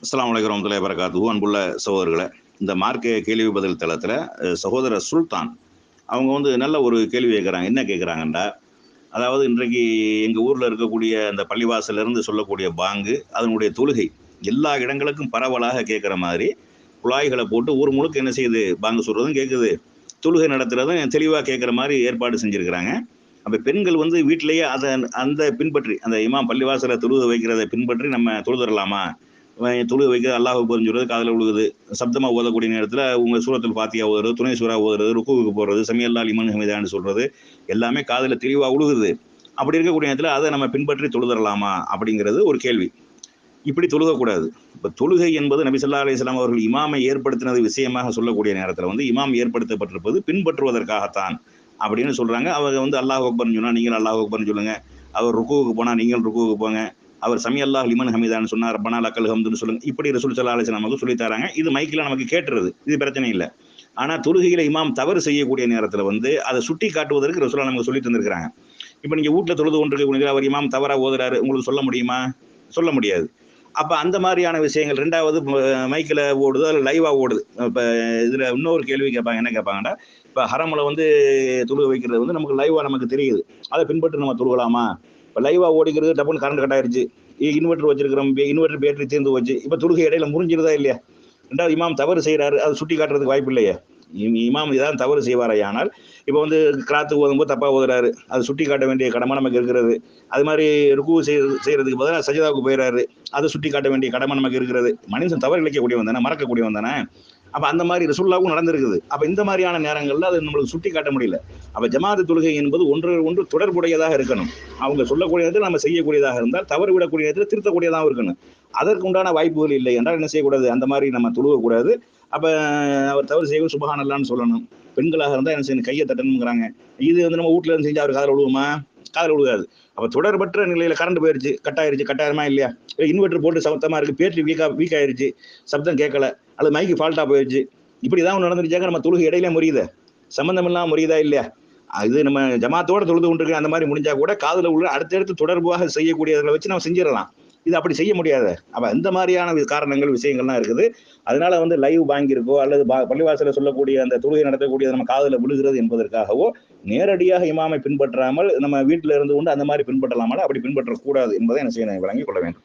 அஸ்ஸலாமு அலைக்கும் வரஹ்மத்துல்லாஹி வபரகாத்துஹு. அன்புள்ள சகோதரர்களே, இந்த மார்க்க கேள்வி பதில் தளத்தில் சகோதரர் சுல்தான் அவங்க நல்ல ஒரு கேள்வி கேட்குறாங்க. என்ன கேட்குறாங்கண்டா, அதாவது இன்றைக்கு எங்கள் ஊரில் இருக்கக்கூடிய அந்த பள்ளிவாசலிருந்து சொல்லக்கூடிய பாங்கு, அதனுடைய தொழுகை எல்லா இடங்களுக்கும் பரவலாக கேட்குற மாதிரி குழாய்களை போட்டு ஊர் முழுக்க என்ன செய்யுது, பாங்கு சொல்கிறதும் கேட்குது, தொழுகை நடத்துகிறதும் தெளிவாக கேட்குற மாதிரி ஏற்பாடு செஞ்சுருக்கிறாங்க. அப்போ பெண்கள் வீட்டிலேயே அதை அந்த பின்பற்றி அந்த இமாம் பள்ளிவாசலை தொழுகை வைக்கிறதை பின்பற்றி நம்ம தொழுதுறலாமா? தொழுகை வைக்கிறது அல்லாஹ் அக்பர்னு சொல்கிறது காதில் விழுகுது, சப்தமாக ஓதக்கூடிய நேரத்தில் உங்கள் சூரத்தில் ஃபாத்தியா ஓதுறது, துணை சூறா ஓதுறது, ருக்குவுக்கு போடுறது, சமியல்லா லிமன் ஹமீதான்னு சொல்கிறது எல்லாமே காதில் தெளிவாக விழுகுது. அப்படி இருக்கக்கூடிய நேரத்தில் அதை நம்ம பின்பற்றி தொழுதரலாமா அப்படிங்கிறது ஒரு கேள்வி. இப்படி தொழுகக்கூடாது. இப்போ தொழுகை என்பது நபி ஸல்லல்லாஹு அலைஹி வஸல்லம் அவர்கள் இமாமை ஏற்படுத்தினது விஷயமாக சொல்லக்கூடிய நேரத்தில் இமாம் ஏற்படுத்தப்பட்டிருப்பது பின்பற்றுவதற்காகத்தான் அப்படின்னு சொல்கிறாங்க. அவங்க அல்லாஹ் அக்பர்னு சொன்னால் நீங்கள் அல்லாஹ் அக்பர்னு சொல்லுங்கள், அவர் ருக்குவுக்கு போனால் நீங்கள் ருக்குவுக்கு போங்க, அவர் சமி அல்லாஹ் லிமன் ஹமீதான்னு சொன்னார், ரப்பனா லக்கல் ஹம்துன்னு சொல்லுங்க, இப்படி ரசூல் ஸல்லல்லாஹு அலைஹி வஸல்லம் நமக்கு சொல்லி தராங்க. இது மைக்கில் நமக்கு கேட்டுறது, இது பிரச்சனை இல்லை. ஆனால் தொழுகையில் இமாம் தவறு செய்யக்கூடிய நேரத்தில் அதை சுட்டி காட்டுவதற்கு ரசூலுல்லாஹ் நமக்கு சொல்லி தந்திருக்கிறாங்க. இப்போ நீங்கள் வீட்டில் தொழுது கொண்டிருக்கக்கூடிய அவர் இமாம் தவறாக ஓதுறாரு, உங்களுக்கு சொல்ல முடியுமா? சொல்ல முடியாது. அப்போ அந்த மாதிரியான விஷயங்கள். ரெண்டாவது, மைக்கில் ஓடுது, அதில் லைவாக ஓடுது. இப்போ இதில் இன்னொரு கேள்வி கேட்பாங்க. என்ன கேட்பாங்கன்னா, இப்போ ஹரமில் தொழுகை வைக்கிறது நமக்கு லைவாக நமக்கு தெரியுது, அதை பின்பற்றி நம்ம தொழுகலாமா? இப்போ லைவாக ஓடிக்கிறது, டப்புன்னு கரண்ட் கட் ஆயிடுச்சு, இன்வெர்டர் வச்சிருக்கிறோம், இன்வெர்டர் பேட்டரி தீர்ந்து போச்சு, இப்போ தொழுகை இடையில முறிஞ்சிருதா இல்லையா? ரெண்டாவது, இமாம் தவறு செய்கிறாரு, அதை சுட்டி காட்டுறதுக்கு வாய்ப்பு இல்லையே. இமாம் ஏதாவது தவறு செய்வாரையானால், இப்போ கிராத்து ஓதும்போது தப்பாக ஓதுறாரு, அதை சுட்டி காட்ட வேண்டிய கடமை நமக்கு இருக்கிறது. அது மாதிரி ருக்கு செய்யறதுக்கு பதிலாக சஜிதாவுக்கு போயிடறாரு, அதை சுட்டி காட்ட வேண்டிய கடமை நமக்கு இருக்கிறது. மனுஷன் தவறு இழைக்கக்கூடியவன் தானே, மறக்கக்கூடியவன் தானே. அப்போ அந்த மாதிரி ரசூலுல்லாஹ்வும் நடந்திருக்குது. அப்போ இந்த மாதிரியான நேரங்களில் அது நம்மளுக்கு சுட்டி காட்ட முடியல. அப்போ ஜமாத்து தொழுகை என்பது ஒன்று தொடர்புடையதாக இருக்கணும். அவங்க சொல்லக்கூடியது நம்ம செய்யக்கூடியதாக இருந்தால், தவறு விடக்கூடியது திருத்தக்கூடியதாக இருக்கணும். அதற்கு உண்டான வாய்ப்புகள் இல்லை என்றால் என்ன செய்யக்கூடாது, அந்த மாதிரி நம்ம தொழுகக்கூடாது. அப்போ அவர் தவறு செய்வது சுபஹானல்லான்னு சொல்லணும். பெண்களாக இருந்தால் என்ன செய்யணும், கையை தட்டணுங்கிறாங்க. இது நம்ம வீட்டில் இருந்து செஞ்சால் அவர் காதில் விழுவுமா? காதில் விழுகாது. அப்போ தொடர்பற்ற நிலையில் கரண்ட் போயிடுச்சு, கட் ஆயிருச்சு, கட்டாயமா இல்லையா? இன்வெர்டர் போட்டு சத்தமாக இருக்குது, பேட்டரி வீக் ஆயிருச்சு, சப்தம் கேட்கல, அல்லது மைக்கு ஃபால்ட்டாக போயிடுச்சு, இப்படி தான் நடந்துருச்சாங்க. நம்ம தொழுகை இடையில முறியுது, சம்மந்தம் இல்லாமல் முறியுதா இல்லையா? இது நம்ம ஜமாத்தோட தொழுது கொண்டிருக்க அந்த மாதிரி முடிஞ்சா கூட காதில் உள்ள அடுத்தடுத்து தொடர்பாக செய்யக்கூடியதை வச்சு நம்ம செஞ்சிடலாம். இது அப்படி செய்ய முடியாது. அப்போ இந்த மாதிரியான காரணங்கள் விஷயங்கள்லாம் இருக்குது. அதனால லைவ் வாங்கியிருக்கோ அல்லது பள்ளிவாசல சொல்லக்கூடிய அந்த தொழுகை நடத்தக்கூடிய நம்ம காதில் விழுகிறது என்பதற்காகவோ நேரடியாக இமாமை பின்பற்றாமல் நம்ம வீட்டில் இருந்து கொண்டு அந்த மாதிரி பின்பற்றலாமா? அப்படி பின்பற்றக்கூடாது என்பதை என்ன செய்ய விளங்கிக் கொள்ள வேண்டும்.